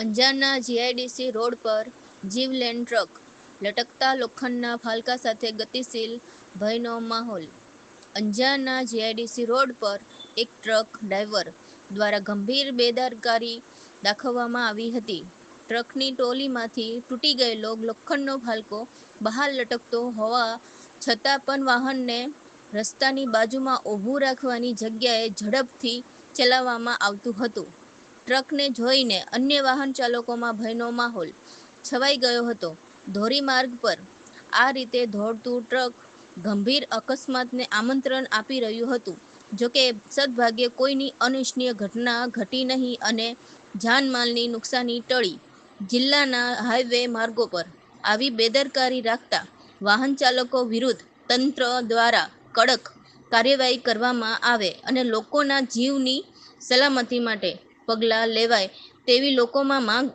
અંજારના GIDC road પર જીવલેણ ટ્રક, લટકતા લોખંડના ફાલકા સાથે ગતિશીલ, ભયનો માહોલ. અંજારના જીઆઈડીસી રોડ પર એક ટ્રક ડ્રાઈવર દ્વારા ગંભીર બેદરકારી દાખવવામાં આવી હતી. ટ્રકની ટ્રોલીમાંથી તૂટી ગયેલો લોખંડનો ફાલકો બહાર લટકતો હોવા છતાં પણ વાહનને રસ્તાની બાજુમાં ઊભું રાખવાની જગ્યાએ ઝડપથી ચલાવવામાં આવતું હતું. ટ્રકને જોઈને અન્ય વાહન ચાલકોમાં ભયનો માહોલ છવાઈ ગયો હતો. ધોરીમાર્ગ પર આ રીતે દોડતું ટ્રક ગંભીર અકસ્માતને આમંત્રણ આપી રહ્યું હતું. જોકે સદભાગ્યે કોઈની અનિચ્છનીય ઘટના ઘટી નહીં અને જાનમાલની નુકસાની ટળી. જિલ્લાના હાઈવે માર્ગો પર આવી બેદરકારી રાખતા વાહન ચાલકો વિરુદ્ધ તંત્ર દ્વારા કડક કાર્યવાહી કરવામાં આવે અને લોકોના જીવની સલામતી માટે પગલાં લેવાય તેવી લોકોમાં માંગ